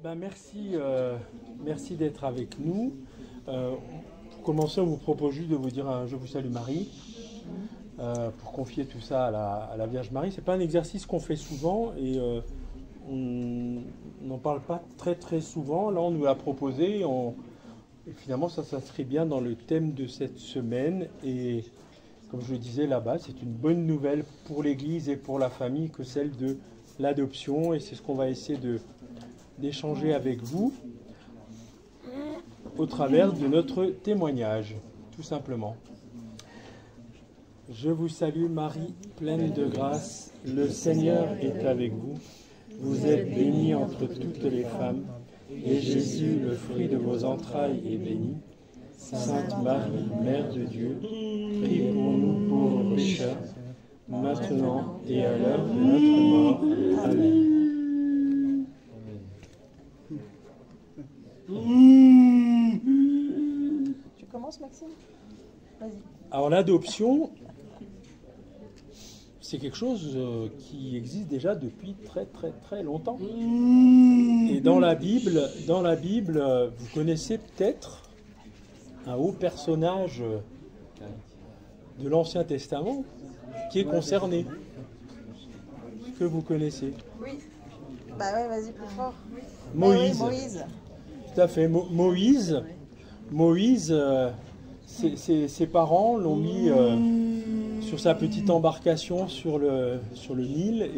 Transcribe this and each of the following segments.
Merci d'être avec nous. Pour commencer, on vous propose juste de vous dire un Je vous salue Marie, pour confier tout ça à la Vierge Marie. Ce n'est pas un exercice qu'on fait souvent et on n'en parle pas très très souvent. Là, on nous l'a proposé et finalement, ça s'inscrit bien dans le thème de cette semaine. Et comme je le disais là-bas, c'est une bonne nouvelle pour l'Église et pour la famille que celle de l'adoption. Et c'est ce qu'on va essayer d'échanger avec vous au travers de notre témoignage, tout simplement. Je vous salue Marie, pleine de grâce, le Seigneur est avec vous. Vous êtes bénie entre toutes les femmes, et Jésus, le fruit de vos entrailles, est béni. Sainte Marie, Mère de Dieu, prie pour nous pauvres pécheurs, maintenant et à l'heure de notre mort. Amen. Tu commences, Maxime? Vas-y. Alors l'adoption, c'est quelque chose qui existe déjà depuis très très très longtemps. Et dans la Bible, vous connaissez peut-être un haut personnage de l'Ancien Testament qui est concerné. Que vous connaissez? Oui. Bah ouais, vas-y plus fort. Moïse. Oui, Moïse. Tout à fait. Moïse, ses parents l'ont mis sur sa petite embarcation sur le Nil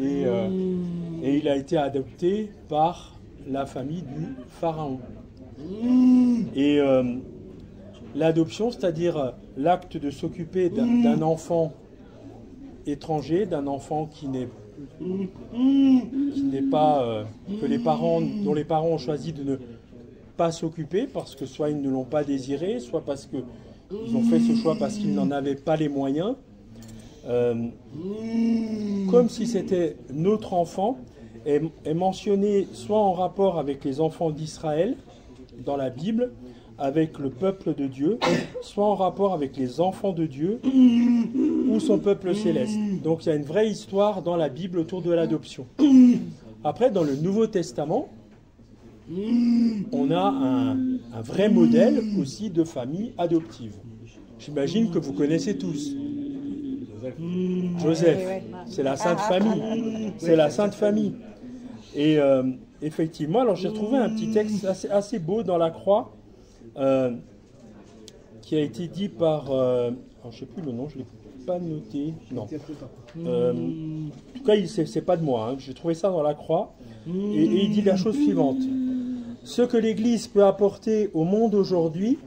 et il a été adopté par la famille du Pharaon. Et l'adoption, c'est-à-dire l'acte de s'occuper d'un enfant étranger, d'un enfant qui n'est pas dont les parents ont choisi de ne pas s'occuper parce que soit ils ne l'ont pas désiré, soit parce qu'ils ont fait ce choix parce qu'ils n'en avaient pas les moyens, comme si c'était notre enfant, est mentionné soit en rapport avec les enfants d'Israël dans la Bible, avec le peuple de Dieu, soit en rapport avec les enfants de Dieu ou son peuple céleste. Donc il y a une vraie histoire dans la Bible autour de l'adoption. Après, dans le Nouveau Testament, on a un vrai modèle aussi de famille adoptive. J'imagine que vous connaissez tous. Joseph, c'est la Sainte Famille. C'est la Sainte Famille. Et effectivement, alors j'ai retrouvé un petit texte assez beau dans la croix qui a été dit par... alors je ne sais plus le nom, je ne l'ai pas noté. Non. En tout cas, c'est pas de moi. Hein. J'ai trouvé ça dans la croix. Et il dit la chose suivante. Ce que l'Église peut apporter au monde aujourd'hui,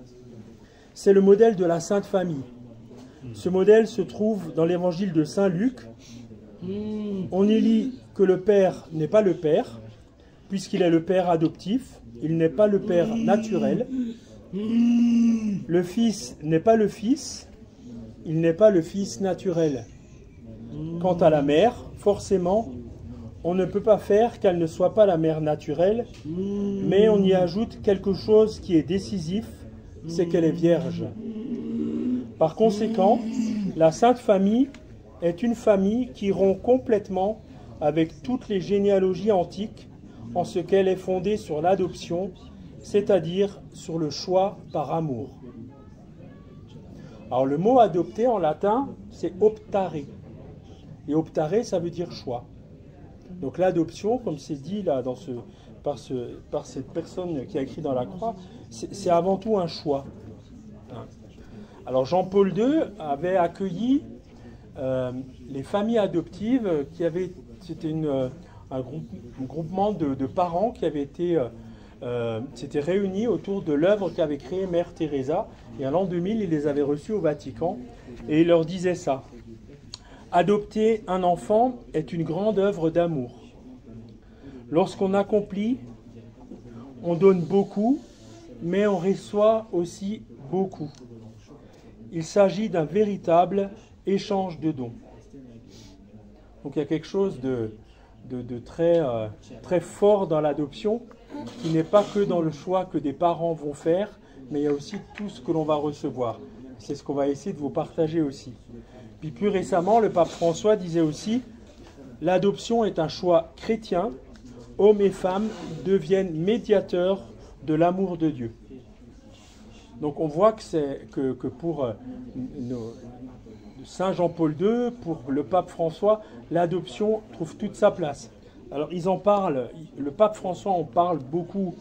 c'est le modèle de la Sainte Famille. Ce modèle se trouve dans l'évangile de Saint Luc. On y lit que le Père n'est pas le Père, puisqu'il est le Père adoptif. Il n'est pas le Père naturel. Le Fils n'est pas le Fils. Il n'est pas le Fils naturel. Quant à la mère, forcément, on ne peut pas faire qu'elle ne soit pas la mère naturelle, mais on y ajoute quelque chose qui est décisif, c'est qu'elle est vierge. Par conséquent, la Sainte Famille est une famille qui rompt complètement avec toutes les généalogies antiques en ce qu'elle est fondée sur l'adoption, c'est-à-dire sur le choix par amour. Alors le mot adopter en latin, c'est optare. Et optare, ça veut dire choix. Donc l'adoption, comme c'est dit là par cette personne qui a écrit dans la croix, c'est avant tout un choix. Alors Jean-Paul II avait accueilli les familles adoptives c'était un groupement de parents qui avaient s'étaient réunis autour de l'œuvre qu'avait créée Mère Teresa. Et en l'an 2000, il les avait reçus au Vatican et il leur disait ça. Adopter un enfant est une grande œuvre d'amour. Lorsqu'on accomplit, on donne beaucoup, mais on reçoit aussi beaucoup. Il s'agit d'un véritable échange de dons. Donc il y a quelque chose de très, très fort dans l'adoption, qui n'est pas que dans le choix que des parents vont faire, mais il y a aussi tout ce que l'on va recevoir. C'est ce qu'on va essayer de vous partager aussi. Puis plus récemment, le pape François disait aussi « L'adoption est un choix chrétien hommes et femmes deviennent médiateurs de l'amour de Dieu. Donc on voit que pour Saint Jean-Paul II, pour le pape François, l'adoption trouve toute sa place. Alors ils en parlent, le pape François en parle beaucoup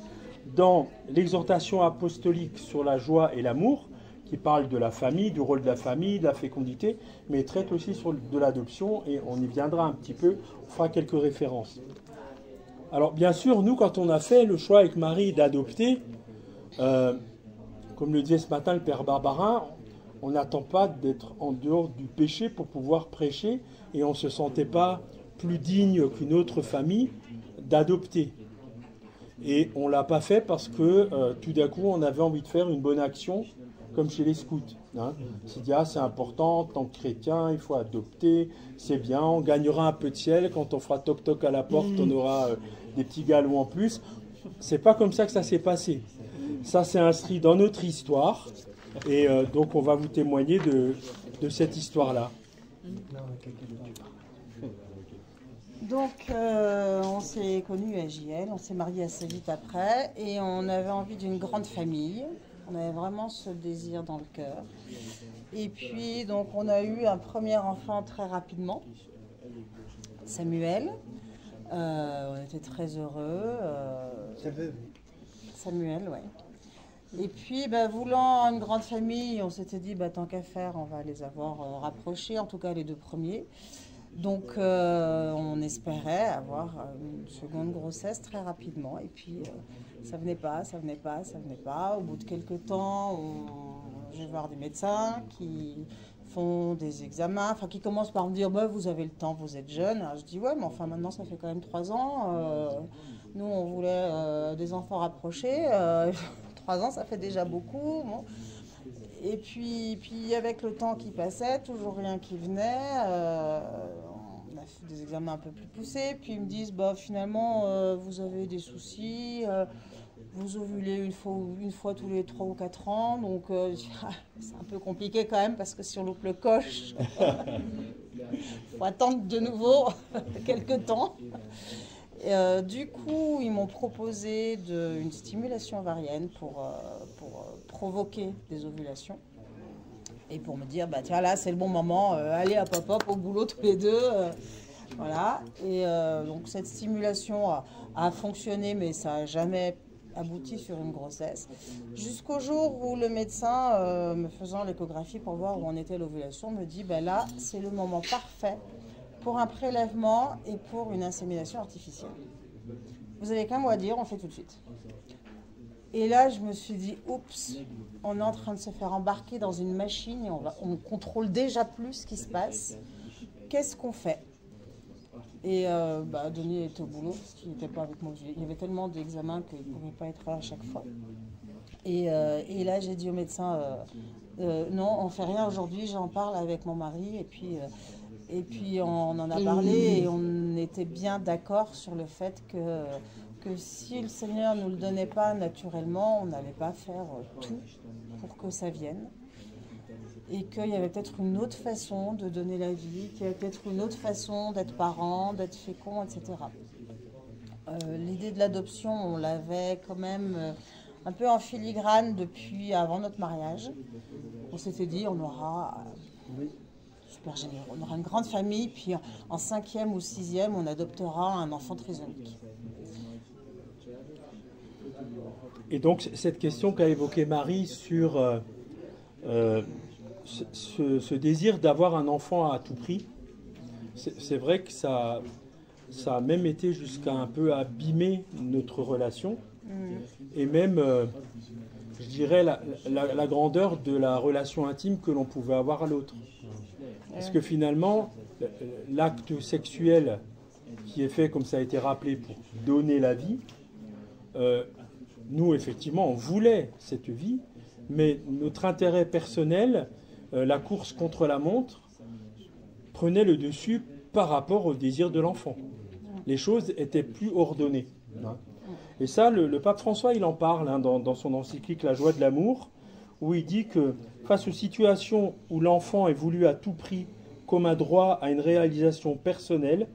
dans l'exhortation apostolique sur la joie et l'amour, qui parle de la famille, du rôle de la famille, de la fécondité, mais il traite aussi de l'adoption, et on y viendra un petit peu, on fera quelques références. Alors bien sûr, nous, quand on a fait le choix avec Marie d'adopter, comme le disait ce matin le Père Barbarin, on n'attend pas d'être en dehors du péché pour pouvoir prêcher, et on ne se sentait pas plus digne qu'une autre famille d'adopter. Et on ne l'a pas fait parce que tout d'un coup, on avait envie de faire une bonne action, comme chez les scouts. Hein. On s'est dit, ah, c'est important, en tant que chrétien, il faut adopter, c'est bien, on gagnera un peu de ciel, quand on fera toc-toc à la porte, on aura des petits galons en plus. C'est pas comme ça que ça s'est passé. Ça s'est inscrit dans notre histoire, et donc on va vous témoigner de cette histoire-là. Donc, on s'est connus à JL, on s'est mariés assez vite après, et on avait envie d'une grande famille. On avait vraiment ce désir dans le cœur. Et puis, donc, on a eu un premier enfant très rapidement, Samuel. On était très heureux. Samuel, oui. Et puis, voulant une grande famille, on s'était dit, tant qu'à faire, on va les avoir rapprochés, en tout cas les deux premiers. Donc, on espérait avoir une seconde grossesse très rapidement. Et puis, ça venait pas. Au bout de quelques temps, je vais voir des médecins qui font des examens, qui commencent par me dire, vous avez le temps, vous êtes jeune. Alors, je dis, ouais, mais enfin, maintenant, ça fait quand même 3 ans. Nous, on voulait des enfants rapprochés. 3 ans, ça fait déjà beaucoup. Bon. Et puis, avec le temps qui passait, toujours rien qui venait. On a fait des examens un peu plus poussés. Puis ils me disent, finalement, vous avez des soucis. Vous ovulez une fois tous les 3 ou 4 ans. Donc, c'est un peu compliqué quand même, parce que si on loupe le coche, il faut attendre de nouveau quelques temps. Du coup, ils m'ont proposé une stimulation ovarienne pour provoquer des ovulations et pour me dire, tiens, là, c'est le bon moment, allez, hop, au boulot tous les deux. Voilà. Et donc, cette stimulation a fonctionné, mais ça n'a jamais abouti sur une grossesse. Jusqu'au jour où le médecin, me faisant l'échographie pour voir où en était l'ovulation, me dit, là, c'est le moment parfait pour un prélèvement et pour une insémination artificielle. Vous avez qu'un mot à dire, on fait tout de suite. Et là, je me suis dit, oups, on est en train de se faire embarquer dans une machine et on contrôle déjà plus ce qui se passe. Qu'est-ce qu'on fait? Et Denis était au boulot, parce qu'il n'était pas avec moi. Il y avait tellement d'examens qu'il ne pouvait pas être là à chaque fois. Et là, j'ai dit au médecin, non, on ne fait rien aujourd'hui, j'en parle avec mon mari. Et puis on en a parlé et on était bien d'accord sur le fait que si le Seigneur ne nous le donnait pas naturellement, on n'allait pas faire tout pour que ça vienne. Et qu'il y avait peut-être une autre façon de donner la vie, qu'il y avait peut-être une autre façon d'être parent, d'être fécond, etc. L'idée de l'adoption, on l'avait quand même un peu en filigrane depuis avant notre mariage. On s'était dit, on aura... super généreux. On aura une grande famille, puis en 5e ou 6e, on adoptera un enfant trisomique. Et donc, cette question qu'a évoquée Marie sur ce désir d'avoir un enfant à tout prix, c'est vrai que ça a même été jusqu'à un peu abîmer notre relation, et même, je dirais, la grandeur de la relation intime que l'on pouvait avoir à l'autre. Parce que finalement, l'acte sexuel qui est fait, comme ça a été rappelé, pour donner la vie, nous, effectivement, on voulait cette vie, mais notre intérêt personnel, la course contre la montre, prenait le dessus par rapport au désir de l'enfant. Les choses étaient plus ordonnées. Hein. Et ça, le pape François, il en parle dans son encyclique La joie de l'amour, où il dit que face aux situations où l'enfant est voulu à tout prix comme un droit à une réalisation personnelle,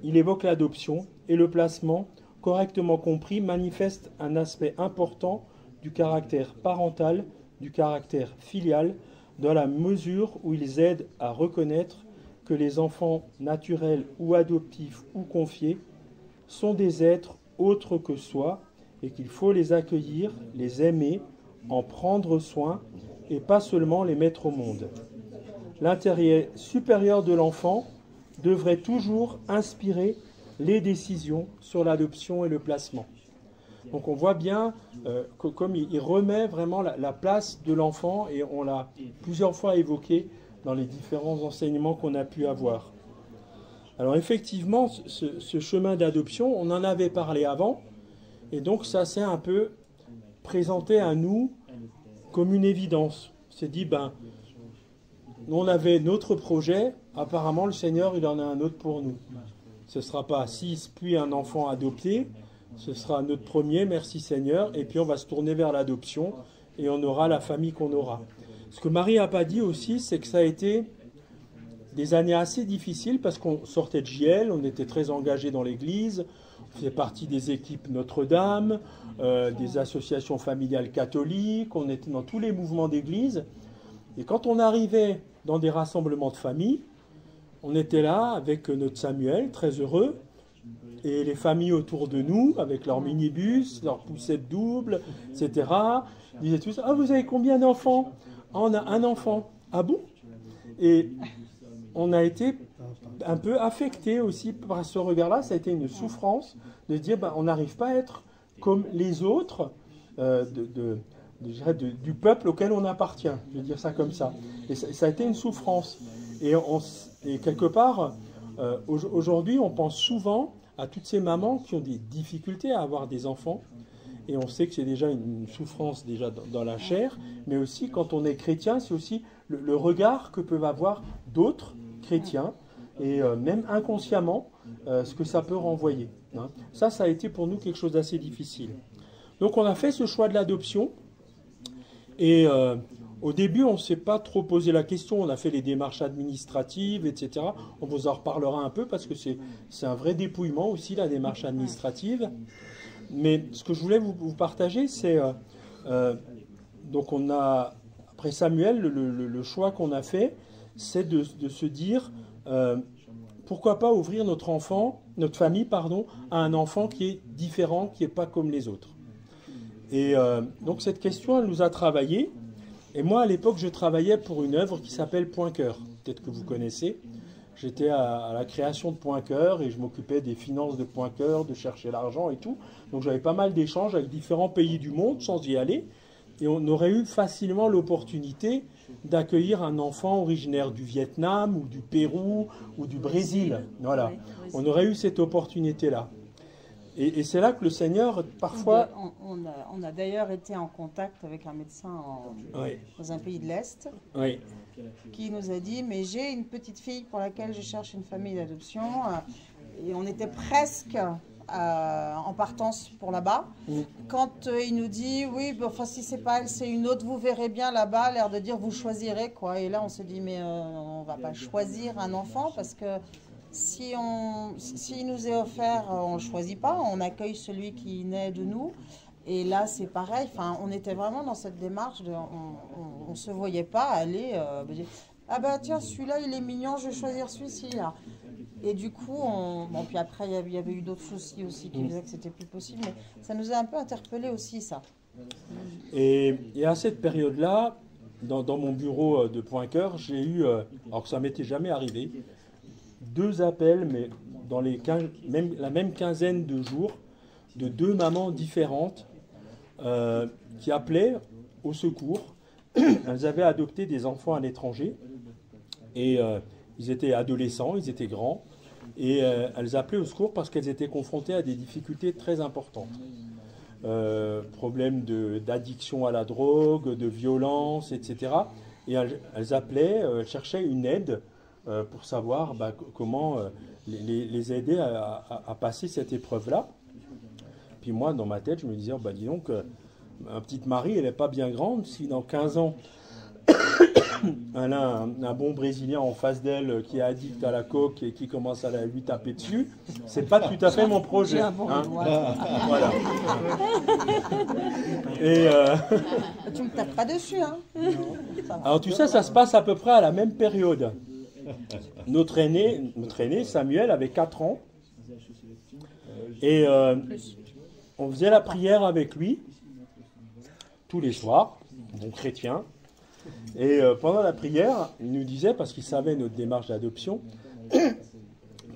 il évoque l'adoption et le placement, correctement compris, manifeste un aspect important du caractère parental, du caractère filial, dans la mesure où ils aident à reconnaître que les enfants naturels ou adoptifs ou confiés sont des êtres autres que soi et qu'il faut les accueillir, les aimer, en prendre soin et pas seulement les mettre au monde. L'intérêt supérieur de l'enfant devrait toujours inspirer les décisions sur l'adoption et le placement. Donc on voit bien que comme il remet vraiment la place de l'enfant, et on l'a plusieurs fois évoqué dans les différents enseignements qu'on a pu avoir. Alors effectivement, ce chemin d'adoption, on en avait parlé avant, et donc ça s'est un peu présenté à nous comme une évidence. On s'est dit, on avait notre projet, apparemment le Seigneur il en a un autre pour nous. Ce ne sera pas 6 puis un enfant adopté, ce sera notre premier, merci Seigneur, et puis on va se tourner vers l'adoption et on aura la famille qu'on aura. Ce que Marie n'a pas dit aussi, c'est que ça a été des années assez difficiles parce qu'on sortait de JL, on était très engagés dans l'église, on faisait partie des équipes Notre-Dame, des associations familiales catholiques, on était dans tous les mouvements d'église. Et quand on arrivait dans des rassemblements de famille, on était là avec notre Samuel, très heureux, et les familles autour de nous, avec leur minibus, leur poussette double, etc. Ils disaient tous, ah, vous avez combien d'enfants? Ah, on a un enfant. Ah bon? Et on a été un peu affecté aussi par ce regard-là. Ça a été une souffrance de dire, on n'arrive pas à être comme les autres du peuple auquel on appartient. Je vais dire ça comme ça. Et ça a été une souffrance. Et quelque part, aujourd'hui, on pense souvent à toutes ces mamans qui ont des difficultés à avoir des enfants. Et on sait que c'est déjà une souffrance déjà dans la chair, mais aussi quand on est chrétien, c'est aussi le regard que peuvent avoir d'autres chrétiens, et même inconsciemment, ce que ça peut renvoyer. Hein. Ça a été pour nous quelque chose d'assez difficile. Donc on a fait ce choix de l'adoption, et au début on ne s'est pas trop posé la question, on a fait les démarches administratives, etc. On vous en reparlera un peu parce que c'est un vrai dépouillement aussi, la démarche administrative. Mais ce que je voulais vous partager, c'est donc on a, après Samuel, le choix qu'on a fait, c'est de se dire pourquoi pas ouvrir notre famille, à un enfant qui est différent, qui n'est pas comme les autres. Et donc cette question, elle nous a travaillé. Et moi, à l'époque, je travaillais pour une œuvre qui s'appelle Point Cœur. Peut-être que vous connaissez. J'étais à la création de Point Cœur et je m'occupais des finances de Point Cœur, de chercher l'argent et tout. Donc j'avais pas mal d'échanges avec différents pays du monde sans y aller. Et on aurait eu facilement l'opportunité d'accueillir un enfant originaire du Vietnam ou du Pérou ou du Brésil. Voilà. On aurait eu cette opportunité-là. Et c'est là que le Seigneur, parfois... On a d'ailleurs été en contact avec un médecin dans un pays de l'Est qui nous a dit, mais j'ai une petite fille pour laquelle je cherche une famille d'adoption. Et on était presque en partance pour là-bas. Quand il nous dit, oui, enfin, si c'est pas elle, c'est une autre, vous verrez bien là-bas, l'air de dire, vous choisirez, quoi. Et là, on se dit, mais on va pas choisir un enfant parce que s'il nous est offert, on ne le choisit pas, on accueille celui qui naît de nous. Et là, c'est pareil, enfin, on était vraiment dans cette démarche, on ne se voyait pas aller, ah bah tiens, celui-là, il est mignon, je vais choisir celui-ci. Là. Et du coup, bon, puis après, il y avait eu d'autres soucis aussi qui faisaient que c'était plus possible, mais ça nous a un peu interpellés aussi, ça. Et à cette période-là, dans mon bureau de Point Cœur, j'ai eu, alors que ça ne m'était jamais arrivé, 2 appels, mais dans la même quinzaine de jours, de 2 mamans différentes qui appelaient au secours. Elles avaient adopté des enfants à l'étranger et ils étaient adolescents, ils étaient grands, et elles appelaient au secours parce qu'elles étaient confrontées à des difficultés très importantes. Problèmes d'addiction à la drogue, de violence, etc. Et elles appelaient, elles cherchaient une aide pour savoir comment les aider à passer cette épreuve-là. Puis moi, dans ma tête, je me disais, dis donc, ma petite Marie, elle n'est pas bien grande. Si dans 15 ans, elle a un bon Brésilien en face d'elle qui est addict à la coke et qui commence à lui taper dessus, c'est pas tout à fait mon projet. J'ai un bon Hein. doigt. Voilà. Et Tu me tapes pas dessus, hein? Ça va. alors tout ça, ça se passe à peu près à la même période. Notre aîné, Samuel, avait 4 ans. Et on faisait la prière avec lui, tous les soirs, bon chrétien. Et pendant la prière, il nous disait, parce qu'il savait notre démarche d'adoption,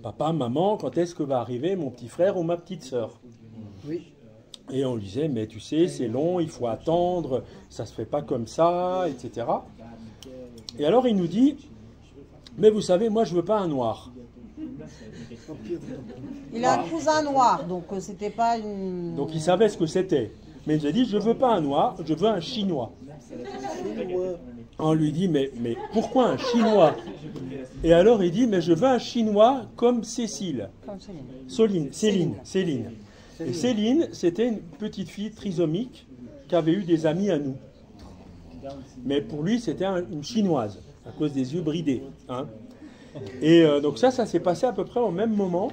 papa, maman, quand est-ce que va arriver mon petit frère ou ma petite sœur? Oui. Et on lui disait, mais tu sais, c'est long, il faut attendre, ça se fait pas comme ça, etc. Et alors il nous dit, mais vous savez, moi je veux pas un noir. Il a un cousin noir, donc c'était pas une... Donc il savait ce que c'était. Mais il nous a dit, je veux pas un noir, je veux un chinois. On lui dit, mais pourquoi un chinois? Et alors il dit, mais je veux un chinois comme Cécile. Comme Céline. Céline. Et Céline, c'était une petite fille trisomique qui avait eu des amis à nous. Mais pour lui, c'était une chinoise, à cause des yeux bridés. Hein. Et donc ça s'est passé à peu près au même moment.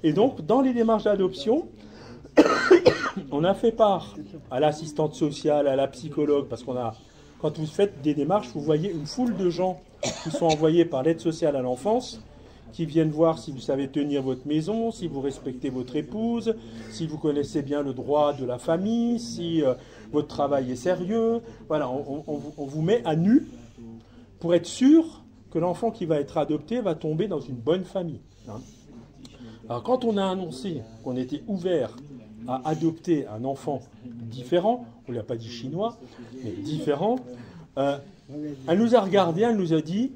Et donc, dans les démarches d'adoption, on a fait part à l'assistante sociale, à la psychologue, parce quand vous faites des démarches, vous voyez une foule de gens qui sont envoyés par l'aide sociale à l'enfance, qui viennent voir si vous savez tenir votre maison, si vous respectez votre épouse, si vous connaissez bien le droit de la famille, si votre travail est sérieux. Voilà, on vous met à nu pour être sûr que l'enfant qui va être adopté va tomber dans une bonne famille. Hein. Alors quand on a annoncé qu'on était ouvert à adopter un enfant différent, on ne lui a pas dit chinois, mais différent, elle nous a regardé, elle nous a dit,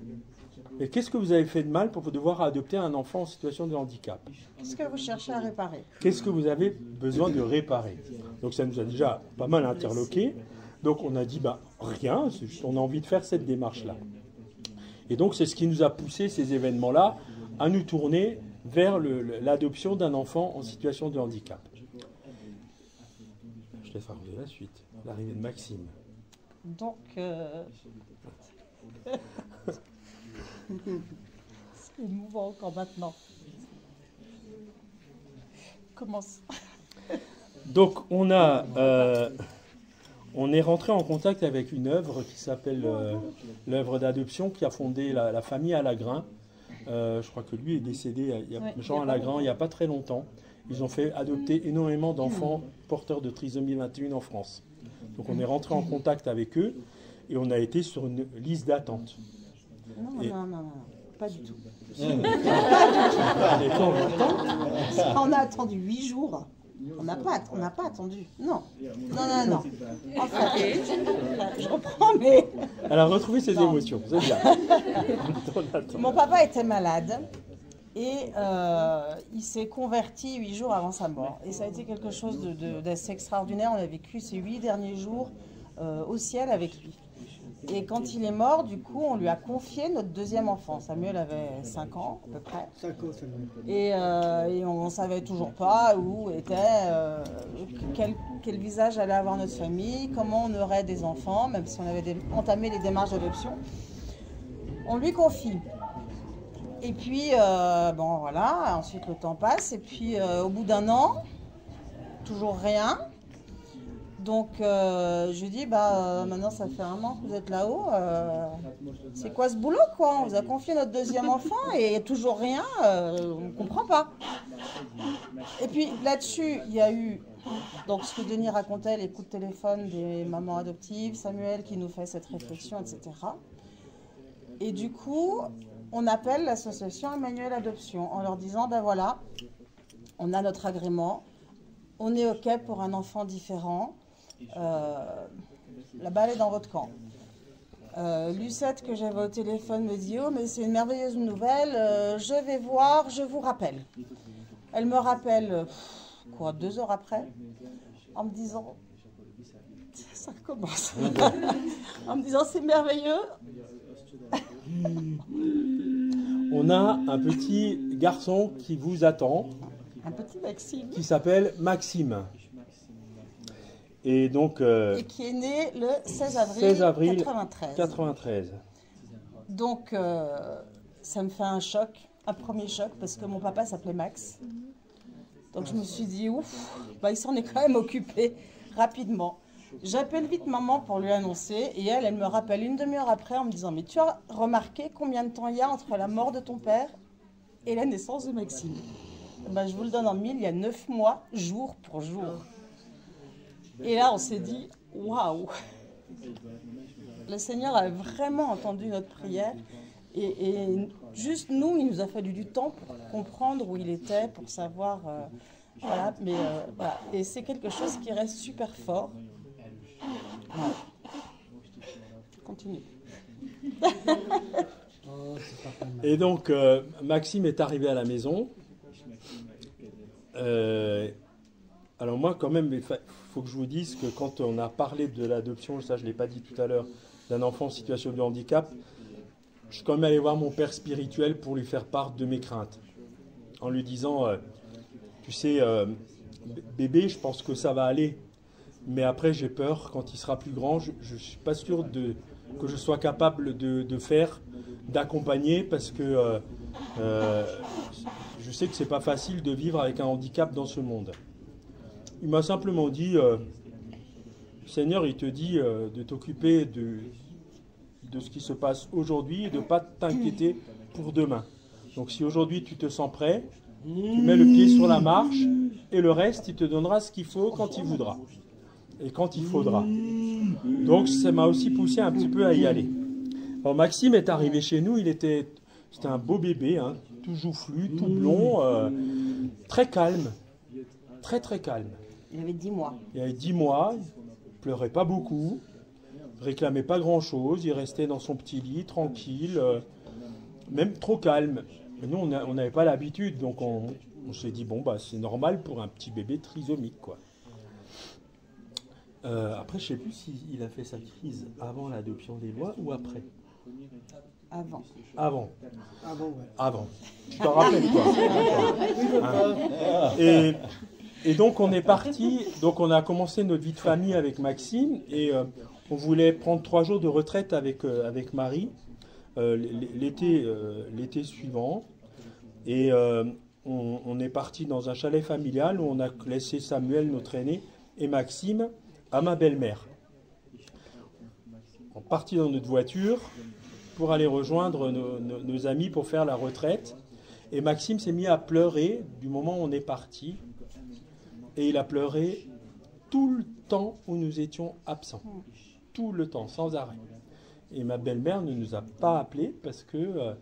mais qu'est-ce que vous avez fait de mal pour devoir adopter un enfant en situation de handicap? Qu'est-ce que vous cherchez à réparer? Qu'est-ce que vous avez besoin de réparer? Donc ça nous a déjà pas mal interloqué. Donc on a dit, rien, c'est juste, on a envie de faire cette démarche-là. Et donc c'est ce qui nous a poussé, ces événements-là, à nous tourner vers l'adoption d'un enfant en situation de handicap. Je laisse raconter la suite, l'arrivée de Maxime. Donc, c'est émouvant encore maintenant. Commence. Donc on est rentré en contact avec une œuvre qui s'appelle l'œuvre d'adoption qui a fondé la famille Alagrin. Je crois que lui est décédé, Jean Alagrin, il n'y a pas très longtemps. Ils ont fait adopter énormément d'enfants porteurs de trisomie 21 en France. Donc on est rentré en contact avec eux et on a été sur une liste d'attente. Non, pas du tout. On a attendu 8 jours. On n'a pas attendu. Non. Enfin, je reprends, mais... Elle a retrouvé ses émotions, c'est bien. Mon papa était malade et il s'est converti 8 jours avant sa mort. Et ça a été quelque chose d'assez extraordinaire. On a vécu ces 8 derniers jours au ciel avec lui. Et quand il est mort, du coup, on lui a confié notre deuxième enfant. Samuel avait 5 ans, à peu près. 5 ans, Samuel. Et on ne savait toujours pas où était, quel visage allait avoir notre famille, comment on aurait des enfants, même si on avait entamé les démarches d'adoption. On lui confie. Et puis, voilà, ensuite le temps passe. Et puis, au bout d'1 an, toujours rien. Donc, je lui dis, maintenant ça fait 1 an que vous êtes là-haut, c'est quoi ce boulot, quoi? On vous a confié notre deuxième enfant et toujours rien, on ne comprend pas. Et puis là-dessus, il y a eu, donc ce que Denis racontait, les coups de téléphone des mamans adoptives, Samuel qui nous fait cette réflexion, etc. Et du coup, on appelle l'association Emmanuel Adoption en leur disant, voilà, on a notre agrément, on est OK pour un enfant différent. La balle est dans votre camp. Lucette, que j'avais au téléphone, me dit, oh mais c'est une merveilleuse nouvelle, je vais voir, je vous rappelle. Elle me rappelle 2 heures après, en me disant, ça commence, en me disant c'est merveilleux. On a un petit garçon qui vous attend, Un petit Maxime. qui s'appelle Maxime. Et donc, Et qui est né le 16 avril 93. Donc, ça me fait un choc, un premier choc, parce que mon papa s'appelait Max. Donc, je me suis dit, ouf, bah, il s'en est quand même occupé rapidement. J'appelle vite maman pour lui annoncer, et elle me rappelle une demi-heure après en me disant, mais tu as remarqué combien de temps il y a entre la mort de ton père et la naissance de Maxime? Ben, je vous le donne en mille, il y a 9 mois, jour pour jour. Et là, on s'est dit, waouh! Le Seigneur a vraiment entendu notre prière. Et juste nous, il nous a fallu du temps pour comprendre où il était, pour savoir. Voilà, mais voilà. Et c'est quelque chose qui reste super fort. Voilà. Continue. Et donc, Maxime est arrivé à la maison. Alors moi, quand même, il faut que je vous dise que quand on a parlé de l'adoption, ça je ne l'ai pas dit tout à l'heure, d'un enfant en situation de handicap, je suis quand même allé voir mon père spirituel pour lui faire part de mes craintes. En lui disant, tu sais, bébé, je pense que ça va aller. Mais après, j'ai peur, quand il sera plus grand, je ne suis pas sûr que je sois capable de faire, d'accompagner, parce que je sais que ce n'est pas facile de vivre avec un handicap dans ce monde. Il m'a simplement dit, Seigneur, il te dit de t'occuper de ce qui se passe aujourd'hui et de ne pas t'inquiéter pour demain. Donc si aujourd'hui tu te sens prêt, tu mets le pied sur la marche et le reste, il te donnera ce qu'il faut quand il voudra et quand il faudra. Donc ça m'a aussi poussé un petit peu à y aller. Alors Maxime est arrivé chez nous, c'était un beau bébé, hein, tout joufflu, tout blond, très calme, très très calme. Il avait 10 mois. Il avait 10 mois, il ne pleurait pas beaucoup, réclamait pas grand-chose, il restait dans son petit lit, tranquille, même trop calme. Mais nous, on n'avait pas l'habitude, donc on s'est dit, bon, bah, c'est normal pour un petit bébé trisomique, quoi. Après, je ne sais plus s'il a fait sa crise avant l'adoption des lois ou après. Avant. Avant. Avant, ouais. Avant. Tu t'en rappelles, quoi. Hein. Et donc, on est parti, donc on a commencé notre vie de famille avec Maxime, et on voulait prendre 3 jours de retraite avec Marie l'été suivant. Et on est parti dans un chalet familial où on a laissé Samuel, notre aîné, et Maxime à ma belle-mère. On est parti dans notre voiture pour aller rejoindre nos amis pour faire la retraite. Et Maxime s'est mis à pleurer du moment où on est parti. Et il a pleuré tout le temps où nous étions absents. Tout le temps, sans arrêt. Et ma belle-mère ne nous a pas appelés parce que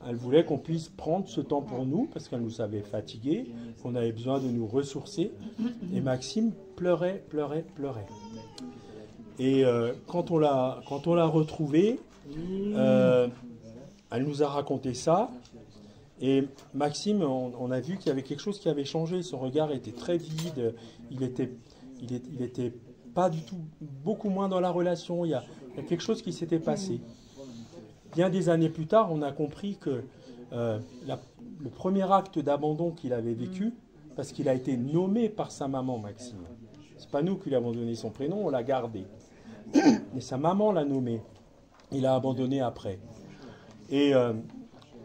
elle voulait qu'on puisse prendre ce temps pour nous, parce qu'elle nous avait fatigués, qu'on avait besoin de nous ressourcer. Et Maxime pleurait, pleurait, pleurait. Et quand on l'a retrouvé, elle nous a raconté ça. Et Maxime, on a vu qu'il y avait quelque chose qui avait changé. Son regard était très vide. Il était pas du tout, beaucoup moins dans la relation. Il y a quelque chose qui s'était passé. Bien des années plus tard, on a compris que le premier acte d'abandon qu'il avait vécu, parce qu'il a été nommé par sa maman, Maxime. C'est pas nous qui lui avons donné son prénom, on l'a gardé. Mais sa maman l'a nommé. Il a abandonné après. Et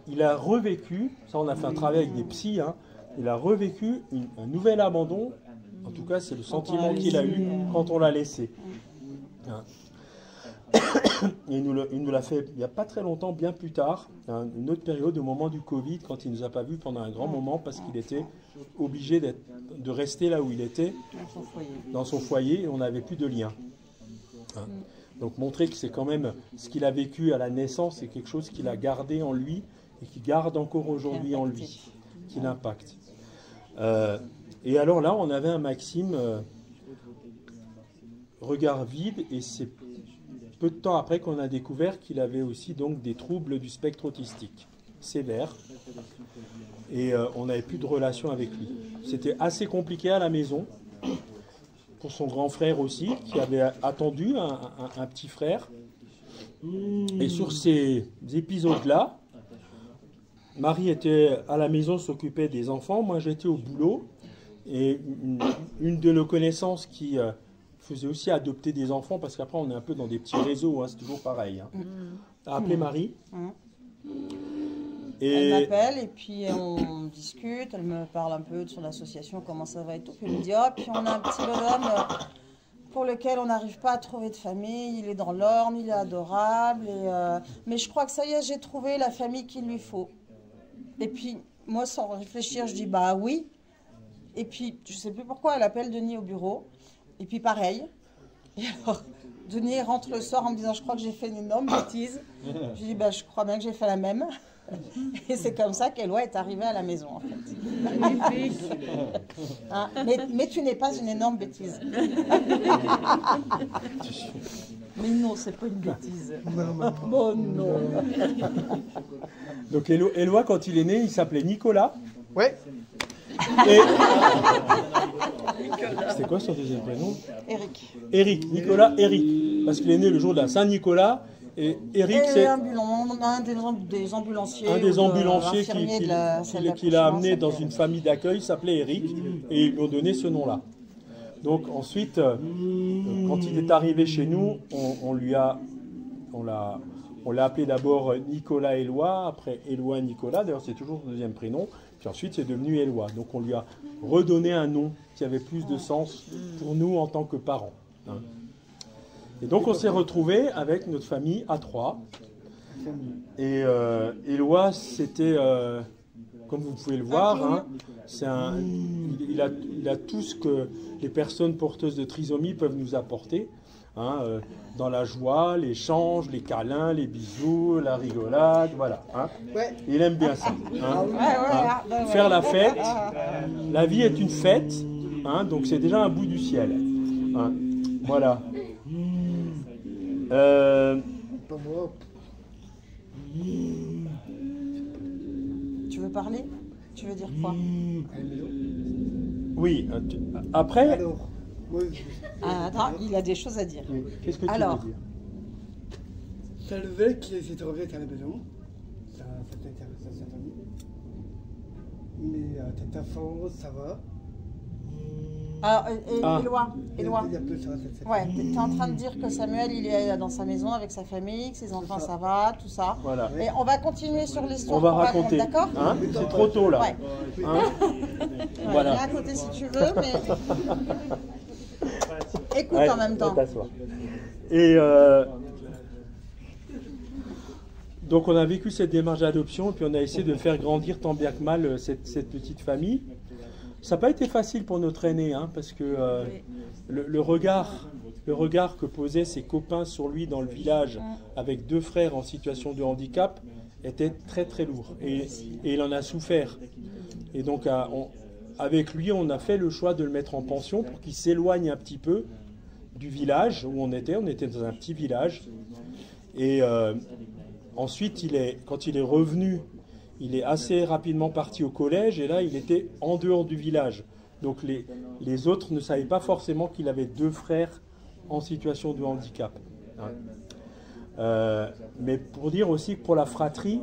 il a revécu, ça on a fait un travail avec des psys, hein, il a revécu un nouvel abandon. En tout cas, c'est le sentiment qu'il a eu quand on l'a laissé. Hein. Et il nous l'a fait il n'y a pas très longtemps, bien plus tard, une autre période, au moment du Covid, quand il ne nous a pas vus pendant un grand moment, parce qu'il était obligé de rester là où il était, dans son foyer, et on n'avait plus de lien. Hein. Donc montrer que c'est quand même ce qu'il a vécu à la naissance, c'est quelque chose qu'il a gardé en lui, et qui garde encore aujourd'hui en lui, qui l'impacte. Et alors là, on avait un Maxime, regard vide, et c'est peu de temps après qu'on a découvert qu'il avait aussi donc des troubles du spectre autistique sévères, et on n'avait plus de relation avec lui. C'était assez compliqué à la maison, pour son grand frère aussi, qui avait attendu un petit frère. Et sur ces épisodes-là, Marie était à la maison, s'occupait des enfants, moi j'étais au boulot, et une de nos connaissances qui faisait aussi adopter des enfants, parce qu'après on est un peu dans des petits réseaux, hein, c'est toujours pareil. Hein. a appelé Marie. Elle Et m'appelle et puis on discute, elle me parle un peu de son association, comment ça va et tout. Puis elle me dit, oh, puis on a un petit bonhomme pour lequel on n'arrive pas à trouver de famille, il est dans l'Orne, il est adorable, mais je crois que ça y est, j'ai trouvé la famille qu'il lui faut. Et puis moi, sans réfléchir, je dis, bah oui. Et puis, je sais plus pourquoi, elle appelle Denis au bureau. Et puis pareil. Et alors, Denis rentre le soir en me disant, je crois que j'ai fait une énorme bêtise. Je dis, bah, je crois bien que j'ai fait la même. Et c'est comme ça qu'Éloi est arrivée à la maison, en fait. Magnifique. Hein, mais tu n'es pas une énorme bêtise. Mais non, c'est pas une bêtise. Bon, non. donc Éloi, quand il est né, il s'appelait Nicolas. Ouais. Et... C'était quoi son deuxième prénom? Eric. Eric, Nicolas Eric. Parce qu'il est né le jour de la Saint-Nicolas. Et Eric, c'est un des ambulanciers. un des ambulanciers infirmiers de la salle qui l'a amené d'accouchement, dans une famille d'accueil, s'appelait Eric, et ils lui ont donné ce nom-là. Donc ensuite, quand il est arrivé chez nous, on l'a appelé d'abord Nicolas Éloi, après Éloi Nicolas, d'ailleurs c'est toujours son deuxième prénom, puis ensuite c'est devenu Éloi. Donc on lui a redonné un nom qui avait plus de sens pour nous en tant que parents. Hein. Et donc on s'est retrouvés avec notre famille à trois. Et Éloi, c'était, comme vous pouvez le voir, hein, il a tout ce que les personnes porteuses de trisomie peuvent nous apporter. Hein, dans la joie, l'échange, les câlins, les bisous, la rigolade, voilà. Hein. Il aime bien ça. Hein. Faire la fête. La vie est une fête, hein, donc c'est déjà un bout du ciel. Hein. Voilà. Tu veux parler? Tu veux dire quoi? Oui. Après. Alors, moi, Attends, il a des choses à dire. Oui. Qu'est-ce que tu Alors. veux dire? ça le fait qu'il essaie de revenir à la maison. Ça t'intéresse, ça s'entend. Mais ta enfant, ça va. Alors, Éloi, Il y a plus ça, ouais, tu es en train de dire que Samuel, il est dans sa maison avec sa famille, que ses enfants, ça va, tout ça. Voilà. Et on va continuer sur l'histoire On va qu'on raconter. d'accord? Hein, c'est trop tôt là. Ouais. Hein. Ouais, Voilà. viens à côté si tu veux, mais écoute Ouais, en même temps. t'asseoir. Et donc on a vécu cette démarche d'adoption et puis on a essayé de faire grandir tant bien que mal cette petite famille. Ça n'a pas été facile pour notre aîné, hein, parce que le regard que posaient ses copains sur lui dans le village avec deux frères en situation de handicap était très très lourd et il en a souffert. Et donc avec lui, on a fait le choix de le mettre en pension pour qu'il s'éloigne un petit peu du village où on était. On était dans un petit village. Et ensuite, quand il est revenu, il est assez rapidement parti au collège et là, il était en dehors du village. Donc les autres ne savaient pas forcément qu'il avait deux frères en situation de handicap. Hein. Mais pour dire aussi que pour la fratrie,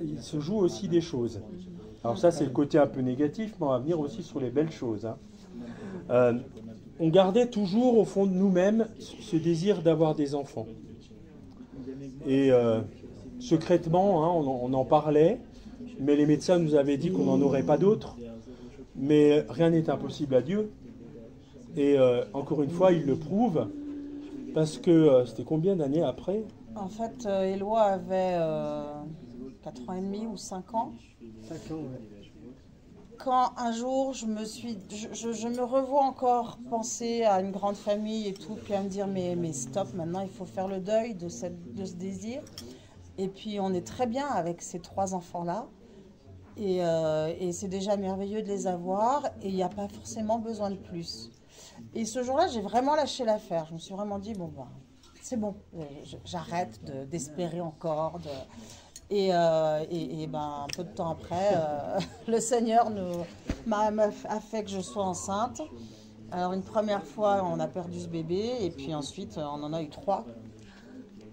il se joue aussi des choses. Alors ça, c'est le côté un peu négatif, mais on va venir aussi sur les belles choses. Hein. On gardait toujours au fond de nous-mêmes ce désir d'avoir des enfants. Et secrètement, hein, on en parlait, mais les médecins nous avaient dit qu'on n'en aurait pas d'autres. Mais rien n'est impossible à Dieu. Et encore une fois, il le prouve, parce que c'était combien d'années après? En fait, Éloi avait 4 ans et demi ou 5 ans. 5 ans, ouais. Quand un jour, je me revois encore penser à une grande famille et tout, puis à me dire, mais stop, maintenant il faut faire le deuil de ce désir. Et puis on est très bien avec ces 3 enfants-là. Et c'est déjà merveilleux de les avoir, et il n'y a pas forcément besoin de plus. Et ce jour-là, j'ai vraiment lâché l'affaire. Je me suis vraiment dit, bon, c'est bon, j'arrête d'espérer encore. Et un peu de temps après, le Seigneur a fait que je sois enceinte. Alors une première fois, on a perdu ce bébé, et puis ensuite, on en a eu 3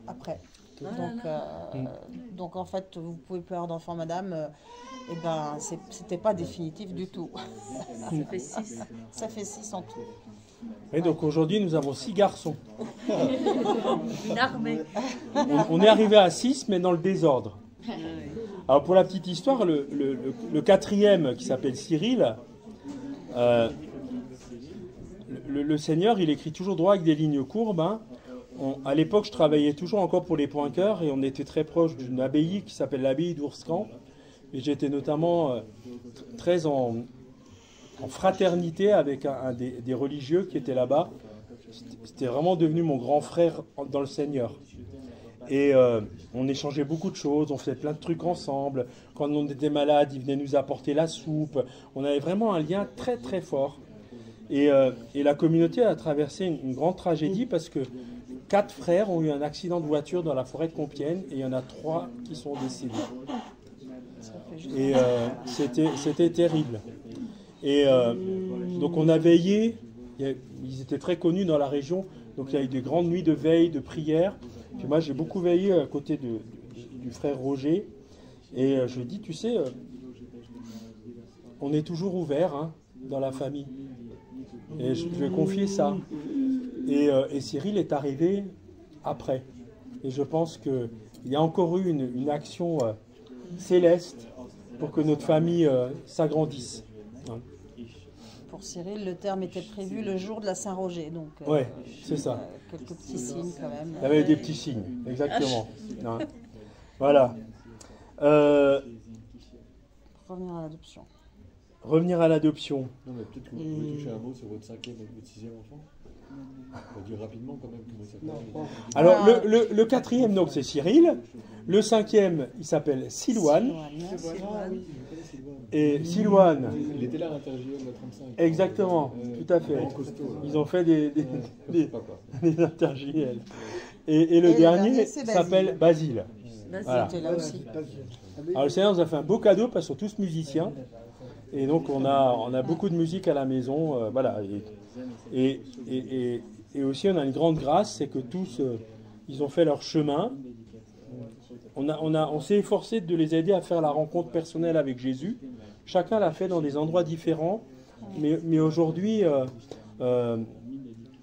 après. Donc en fait, vous pouvez plus avoir d'enfant, madame. C'était pas définitif du tout. Ça fait 6. Ça fait 6 en tout. Et donc aujourd'hui, nous avons 6 garçons. Une armée. On est arrivé à 6, mais dans le désordre. Alors pour la petite histoire, le quatrième, qui s'appelle Cyril, le Seigneur, il écrit toujours droit avec des lignes courbes. Hein. À l'époque, je travaillais toujours encore pour les Poinqueurs et on était très proche d'une abbaye qui s'appelle l'abbaye d'Ourscamp. Et j'étais notamment très en fraternité avec un des religieux qui était là-bas. C'était vraiment devenu mon grand frère dans le Seigneur. Et on échangeait beaucoup de choses, on faisait plein de trucs ensemble. Quand on était malade, il venait nous apporter la soupe. On avait vraiment un lien très très fort. Et la communauté a traversé une grande tragédie parce que 4 frères ont eu un accident de voiture dans la forêt de Compiègne et il y en a 3 qui sont décédés. Et c'était terrible. Et donc on a veillé, ils étaient très connus dans la région, donc il y a eu des grandes nuits de veille, de prière. Puis moi j'ai beaucoup veillé à côté du frère Roger. Et je lui ai dit, tu sais, on est toujours ouvert hein, dans la famille. Et je lui ai confié ça. Et Cyril est arrivé après. Et je pense qu'il y a encore eu une action céleste pour que notre famille s'agrandisse. Hein. Pour Cyril, le terme était prévu le jour de la Saint-Roger. Donc, ouais, c'est ça. Quelques petits signes quand même. Il y avait des petits signes, exactement. Hein. Voilà. Revenir à l'adoption. Revenir à l'adoption. Non, mais peut-être que vous pouvez toucher un mot sur votre 5e et votre 6e enfant. On va dire rapidement quand même comment il s'appelle. Alors, le 4e, donc, c'est Cyril. Le 5e, il s'appelle Silouane. Et Silouane. Il était là à l'Interjl de la 35. Exactement, tout à fait. Ils ont fait des interJL. Et le dernier s'appelle Basile. Voilà. C'était là aussi. Alors, le Seigneur nous a fait un beau cadeau parce qu'ils sont tous musiciens. Et donc, on a beaucoup de musique à la maison. Voilà. Et aussi, on a une grande grâce, c'est que tous, ils ont fait leur chemin. On s'est efforcé de les aider à faire la rencontre personnelle avec Jésus. Chacun l'a fait dans des endroits différents. Mais aujourd'hui, on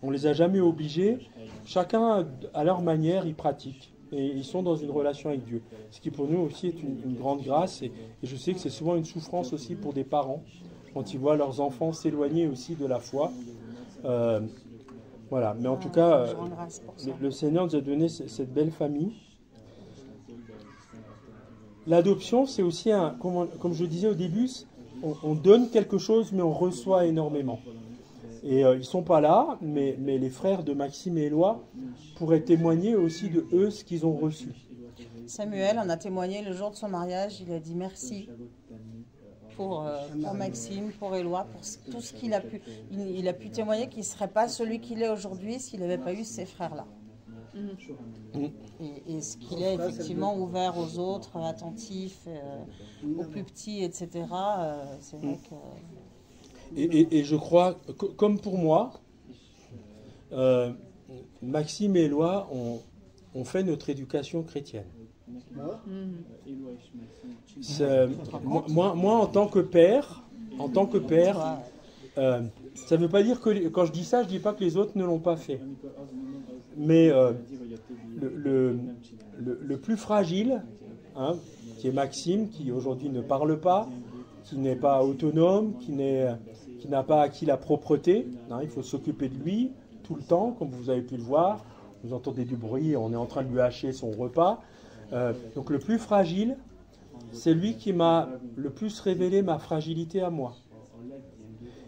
ne les a jamais obligés. Chacun, à leur manière, ils pratiquent. Et ils sont dans une relation avec Dieu. Ce qui pour nous aussi est une grande grâce. Et je sais que c'est souvent une souffrance aussi pour des parents, quand ils voient leurs enfants s'éloigner aussi de la foi. Voilà. Mais en tout cas, le Seigneur nous a donné cette belle famille. L'adoption, c'est aussi, comme je disais au début, on donne quelque chose, mais on reçoit énormément. Et ils ne sont pas là, mais les frères de Maxime et Éloi pourraient témoigner aussi de eux ce qu'ils ont reçu. Samuel en a témoigné le jour de son mariage. Il a dit merci pour Maxime, pour Éloi, pour tout ce qu'il a pu. Il a pu témoigner qu'il ne serait pas celui qu'il est aujourd'hui s'il n'avait pas eu ces frères-là. Et ce qu'il est effectivement ouvert aux autres, attentif, aux plus petits, etc. C'est vrai que... Et je crois, comme pour moi, Maxime et Éloi ont fait notre éducation chrétienne. Moi, en tant que père, ça ne veut pas dire que, quand je dis ça, je ne dis pas que les autres ne l'ont pas fait. Mais le plus fragile, hein, qui est Maxime, qui aujourd'hui ne parle pas, qui n'est pas autonome, qui n'a pas acquis la propreté, hein, il faut s'occuper de lui tout le temps, comme vous avez pu le voir. Vous entendez du bruit, on est en train de lui hacher son repas. Donc le plus fragile, c'est lui qui m'a le plus révélé ma fragilité à moi.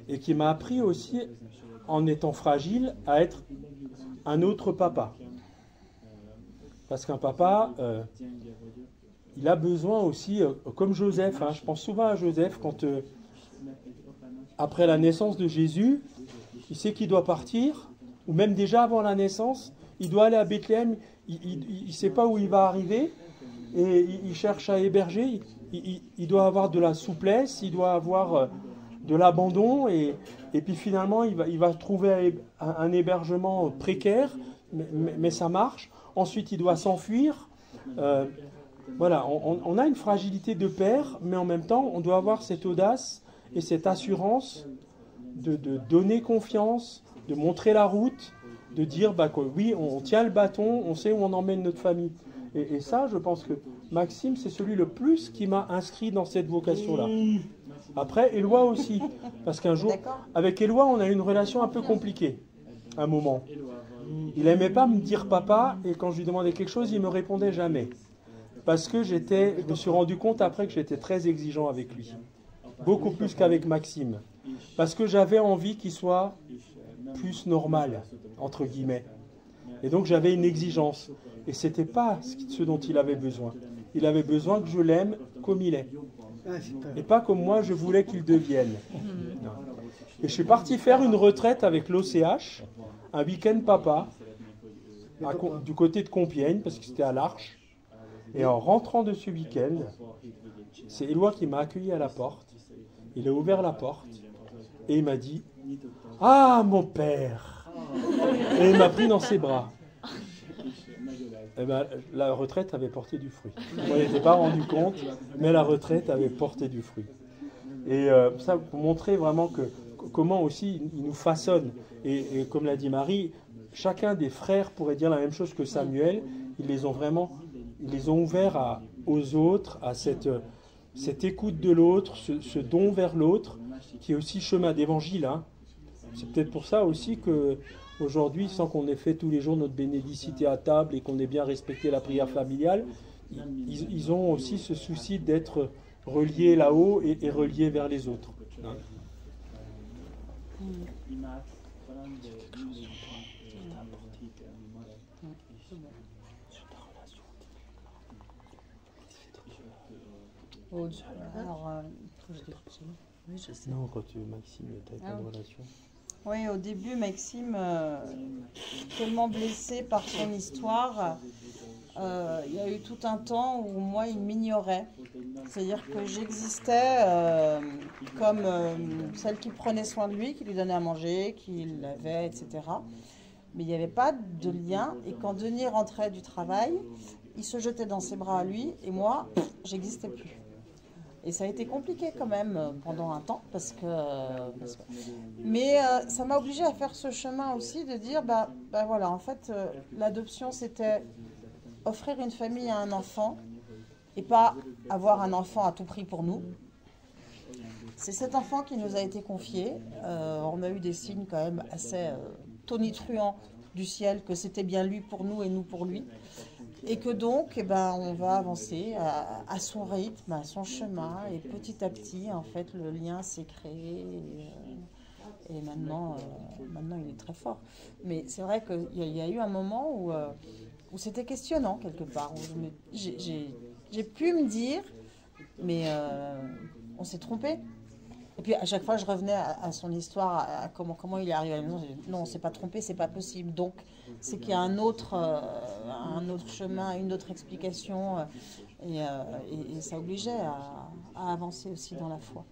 Et qui m'a appris aussi, en étant fragile, à être un autre papa. Parce qu'un papa, il a besoin aussi, comme Joseph, hein, je pense souvent à Joseph, quand après la naissance de Jésus, il sait qu'il doit partir, ou même déjà avant la naissance, il doit aller à Bethléem, il ne sait pas où il va arriver, et il cherche à héberger, il doit avoir de la souplesse, il doit avoir de l'abandon, et puis finalement il va trouver un hébergement précaire, mais ça marche. Ensuite il doit s'enfuir. Voilà, on a une fragilité de père, mais en même temps on doit avoir cette audace et cette assurance de donner confiance, de montrer la route, de dire que oui, on tient le bâton, on sait où on emmène notre famille. Et ça, je pense que Maxime, c'est celui le plus qui m'a inscrit dans cette vocation-là. Après, Éloi aussi. Parce qu'un jour, avec Éloi, on a eu une relation un peu compliquée, à un moment. Il n'aimait pas me dire papa, et quand je lui demandais quelque chose, il ne me répondait jamais. Parce que je me suis rendu compte après que j'étais très exigeant avec lui. Beaucoup plus qu'avec Maxime. Parce que j'avais envie qu'il soit plus normal, entre guillemets. Et donc j'avais une exigence. Et ce n'était pas ce dont il avait besoin. Il avait besoin que je l'aime comme il est. Et pas comme moi je voulais qu'il devienne. Non. Et je suis parti faire une retraite avec l'OCH, un week-end papa, du côté de Compiègne, parce que c'était à l'Arche. Et en rentrant de ce week-end, c'est Éloi qui m'a accueilli à la porte. Il a ouvert la porte et il m'a dit « Ah, mon père !» Et il m'a pris dans ses bras. Eh ben, la retraite avait porté du fruit. Je m'en étais pas rendu compte, mais la retraite avait porté du fruit. Et ça, pour montrer vraiment comment aussi il nous façonne. Et comme l'a dit Marie, chacun des frères pourrait dire la même chose que Samuel. Ils les ont ouverts aux autres, à cette écoute de l'autre, ce don vers l'autre, qui est aussi chemin d'évangile. Hein. C'est peut-être pour ça aussi que aujourd'hui, sans qu'on ait fait tous les jours notre bénédicité à table et qu'on ait bien respecté la prière familiale, ils ont aussi ce souci d'être reliés là-haut et reliés vers les autres. Hein. Alors, oui, je sais. Non, quand Maxime, tu as une relation. Oui, au début, Maxime, tellement blessé par son histoire, il y a eu tout un temps où moi, il m'ignorait. C'est-à-dire que j'existais comme celle qui prenait soin de lui, qui lui donnait à manger, qui l'avait, etc. Mais il n'y avait pas de lien. Et quand Denis rentrait du travail, il se jetait dans ses bras à lui, et moi, j'existais plus. Et ça a été compliqué quand même pendant un temps, mais ça m'a obligée à faire ce chemin aussi de dire, voilà, en fait, l'adoption, c'était offrir une famille à un enfant et pas avoir un enfant à tout prix pour nous. C'est cet enfant qui nous a été confié. On a eu des signes quand même assez tonitruants du ciel que c'était bien lui pour nous et nous pour lui. Et que donc, on va avancer à son rythme, à son chemin, et petit à petit, en fait, le lien s'est créé, et maintenant, il est très fort. Mais c'est vrai qu'il y a eu un moment où c'était questionnant, quelque part, où j'ai pu me dire, mais on s'est trompé. Et puis à chaque fois, je revenais à son histoire, à comment il est arrivé à la maison. Je disais, non, on ne s'est pas trompé, c'est pas possible. Donc, c'est qu'il y a un autre chemin, une autre explication, et ça obligeait à avancer aussi dans la foi.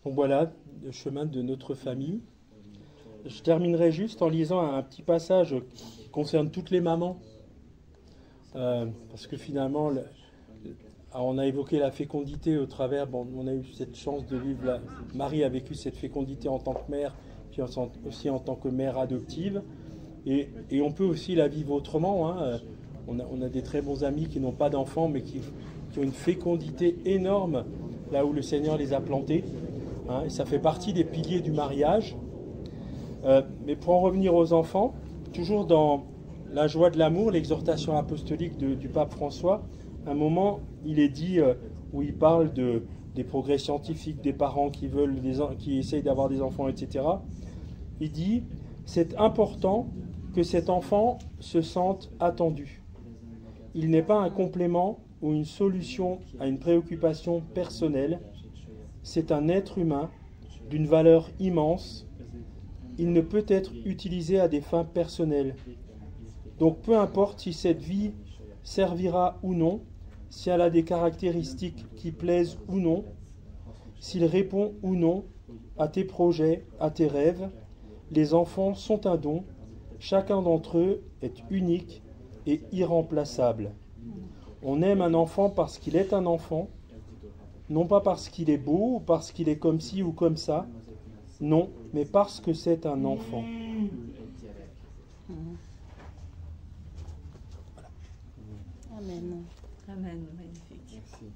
Donc voilà, le chemin de notre famille. Je terminerai juste en lisant un petit passage qui concerne toutes les mamans, parce que finalement, on a évoqué la fécondité au travers, on a eu cette chance de vivre, Marie a vécu cette fécondité en tant que mère, puis aussi en tant que mère adoptive, et on peut aussi la vivre autrement. Hein. On a des très bons amis qui n'ont pas d'enfants, mais qui ont une fécondité énorme, là où le Seigneur les a plantés, hein, et ça fait partie des piliers du mariage. Mais pour en revenir aux enfants, toujours dans la joie de l'amour, l'exhortation apostolique du pape François, à un moment, il est dit, où il parle des progrès scientifiques, des parents qui essayent d'avoir des enfants, etc. Il dit, c'est important que cet enfant se sente attendu. Il n'est pas un complément ou une solution à une préoccupation personnelle. C'est un être humain d'une valeur immense. Il ne peut être utilisé à des fins personnelles. Donc peu importe si cette vie servira ou non, si elle a des caractéristiques qui plaisent ou non, s'il répond ou non à tes projets, à tes rêves, les enfants sont un don. Chacun d'entre eux est unique et irremplaçable. On aime un enfant parce qu'il est un enfant, non pas parce qu'il est beau ou parce qu'il est comme ci ou comme ça, Non, mais parce que c'est un enfant. Amen. Amen, magnifique. Merci.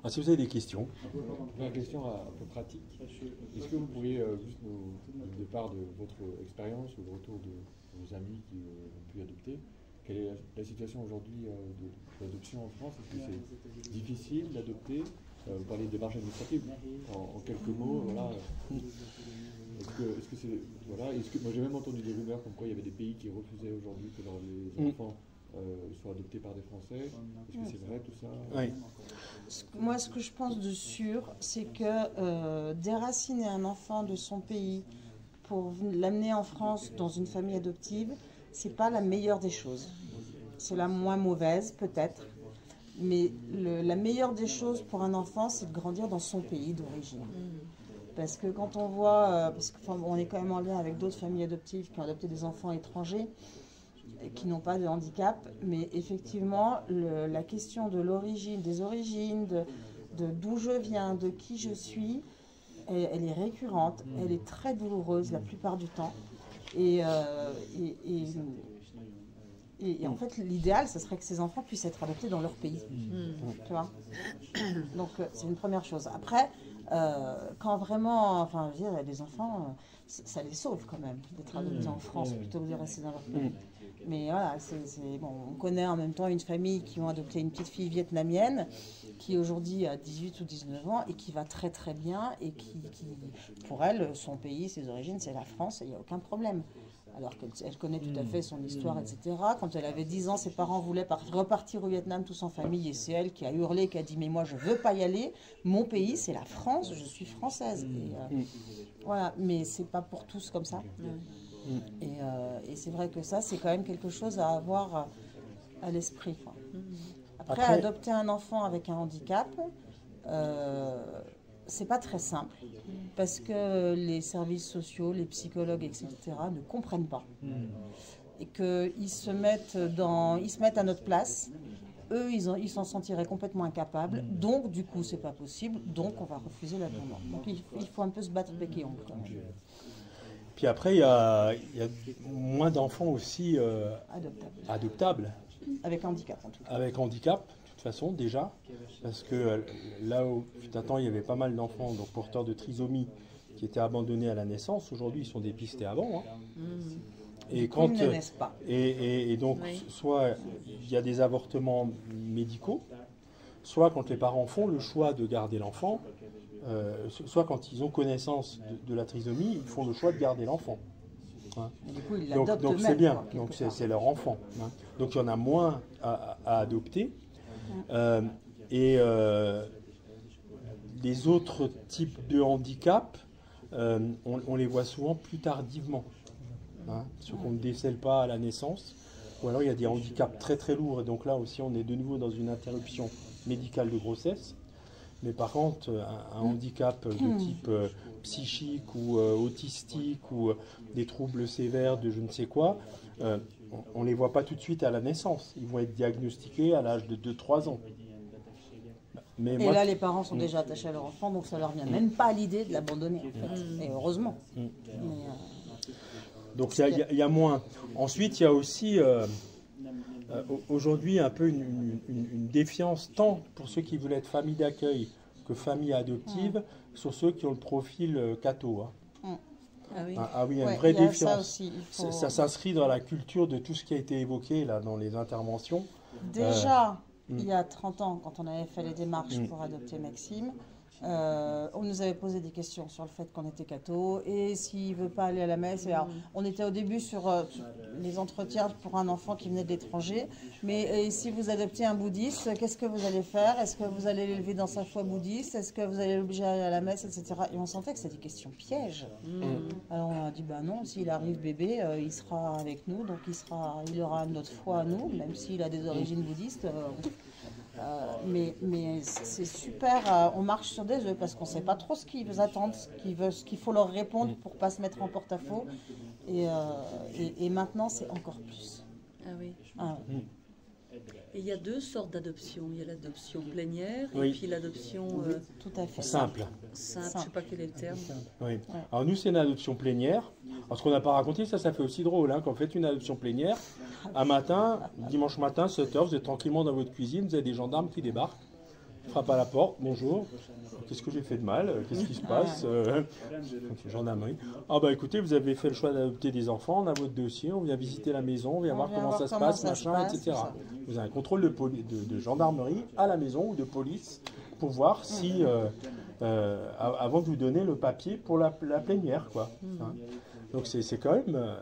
Ah, si vous avez des questions. Une question un peu pratique. Est-ce que vous pourriez juste nous, de part de votre expérience ou de retour de vos amis qui ont pu adopter, quelle est la situation aujourd'hui de l'adoption en France? Est-ce que c'est difficile d'adopter? Vous parlez de démarche administrative. En quelques mots, voilà. Est-ce que c'est voilà, moi j'ai même entendu des rumeurs comme quoi il y avait des pays qui refusaient aujourd'hui que les enfants soient adoptés par des Français. Est-ce que c'est vrai tout ça? Oui. Moi, ce que je pense de sûr, c'est que déraciner un enfant de son pays pour l'amener en France dans une famille adoptive, c'est pas la meilleure des choses. C'est la moins mauvaise, peut-être. Mais la meilleure des choses pour un enfant, c'est de grandir dans son pays d'origine. Parce que quand on voit, on est quand même en lien avec d'autres familles adoptives qui ont adopté des enfants étrangers et qui n'ont pas de handicap, mais effectivement, la question de l'origine, des origines, de d'où je viens, de qui je suis, elle est récurrente, elle est très douloureuse la plupart du temps. Et en fait, l'idéal, ce serait que ces enfants puissent être adoptés dans leur pays. Tu vois? Donc, c'est une première chose. Après, quand vraiment, enfin, je veux dire, les enfants, ça les sauve quand même d'être adoptés en France plutôt que de rester dans leur pays. Mais voilà, bon, on connaît en même temps une famille qui ont adopté une petite fille vietnamienne qui aujourd'hui a 18 ou 19 ans et qui va très très bien et qui pour elle, son pays, ses origines, c'est la France et il n'y a aucun problème. Alors qu'elle connaît tout à fait son histoire, etc. Quand elle avait 10 ans, ses parents voulaient repartir au Vietnam tous en famille et c'est elle qui a hurlé, qui a dit « mais moi je ne veux pas y aller, mon pays c'est la France, je suis française ». Voilà, mais c'est pas pour tous comme ça. Et c'est vrai que ça, c'est quand même quelque chose à avoir à l'esprit. Après, adopter un enfant avec un handicap, c'est pas très simple parce que les services sociaux, les psychologues, etc. ne comprennent pas et qu'ils se mettent à notre place. Eux, ils s'en sentiraient complètement incapables. Donc, du coup, c'est pas possible. Donc, on va refuser l'abandon. Donc, il faut un peu se battre bec et ongle quand même. Puis après, il y a moins d'enfants aussi adoptables. Avec handicap, en tout cas. Avec handicap, de toute façon, déjà. Parce que là où, fut un temps, il y avait pas mal d'enfants donc porteurs de trisomie qui étaient abandonnés à la naissance. Aujourd'hui, ils sont dépistés avant. Et quand ils ne naissent pas. Et donc, soit il y a des avortements médicaux, soit quand les parents font le choix de garder l'enfant, soit quand ils ont connaissance de la trisomie, ils font le choix de garder l'enfant. Du coup, ils donc c'est bien, donc c'est leur enfant. Donc il y en a moins à adopter. Les autres types de handicap, on les voit souvent plus tardivement. Ceux qu'on ne décèle pas à la naissance. Ou alors il y a des handicaps très très lourds. Et donc là aussi, on est de nouveau dans une interruption médicale de grossesse. Mais par contre, un handicap de type psychique ou autistique ou des troubles sévères de je ne sais quoi, on ne les voit pas tout de suite à la naissance. Ils vont être diagnostiqués à l'âge de 2-3 ans. Mais et là, les parents sont déjà attachés à leur enfant, donc ça ne leur vient même pas à l'idée de l'abandonner, en fait. Et heureusement. Donc il y a moins. Ensuite, il y a aussi aujourd'hui un peu une défiance tant pour ceux qui veulent être famille d'accueil que famille adoptive sur ceux qui ont le profil catho. Ah oui, une vraie défiance. Ça s'inscrit dans la culture de tout ce qui a été évoqué là dans les interventions. Déjà, il y a 30 ans, quand on avait fait les démarches pour adopter Maxime, On nous avait posé des questions sur le fait qu'on était catho et s'il ne veut pas aller à la messe. Alors, on était au début sur les entretiens pour un enfant qui venait de l'étranger. Mais si vous adoptez un bouddhiste, qu'est-ce que vous allez faire? Est-ce que vous allez l'élever dans sa foi bouddhiste? Est-ce que vous allez l'obliger à aller à la messe, etc. Et on sentait que c'était des questions pièges. Alors on a dit, bah non, s'il arrive bébé, il sera avec nous, donc il aura notre foi à nous, même s'il a des origines bouddhistes. Mais c'est super, on marche sur des œufs parce qu'on ne sait pas trop ce qu'ils vous attendent, ce qu'il faut leur répondre pour ne pas se mettre en porte-à-faux. Et maintenant, c'est encore plus. Ah oui. Ah, Et il y a deux sortes d'adoption. Il y a l'adoption plénière Oui. et puis l'adoption tout à fait. Simple. simple. Je ne sais pas quel est le terme. Oui. Alors nous, c'est une adoption plénière. Alors ce qu'on n'a pas raconté, ça fait aussi drôle. Quand vous faites une adoption plénière, un matin, dimanche matin, 7h, vous êtes tranquillement dans votre cuisine, vous avez des gendarmes qui débarquent, frappent à la porte, bonjour, qu'est-ce que j'ai fait de mal, qu'est-ce qui se passe Gendarmerie. Ah bah écoutez, vous avez fait le choix d'adopter des enfants, on a votre dossier, on vient visiter la maison, on vient voir comment ça se passe, machin, etc. Vous avez un contrôle de gendarmerie à la maison ou de police pour voir si, avant de vous donner le papier pour la plénière, quoi. Donc c'est quand même...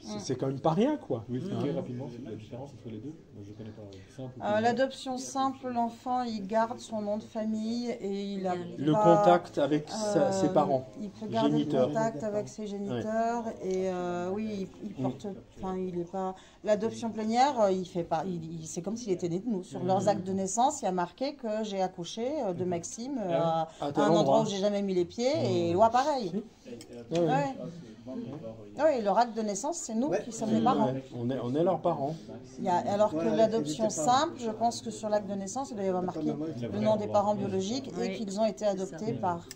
C'est quand même pas rien, quoi. Oui, expliquez rapidement la différence entre les deux. Moi, je ne connais pas. Simple. L'adoption simple, l'enfant, il garde son nom de famille et il a le pas, contact avec ses parents. Il peut garder géniteurs. le contact avec ses géniteurs et oui, il porte. Enfin, il est pas. L'adoption plénière, il fait pas. C'est comme s'il était né de nous. Sur leurs actes de naissance, il y a marqué que j'ai accouché de Maxime à un endroit où j'ai jamais mis les pieds et loi pareil. Ouais. Oui, leur acte de naissance, c'est nous qui sommes les parents. On est leurs parents. Alors que l'adoption simple, je pense que sur l'acte de naissance, il doit y avoir marqué le nom des parents biologiques et qu'ils ont été adoptés par...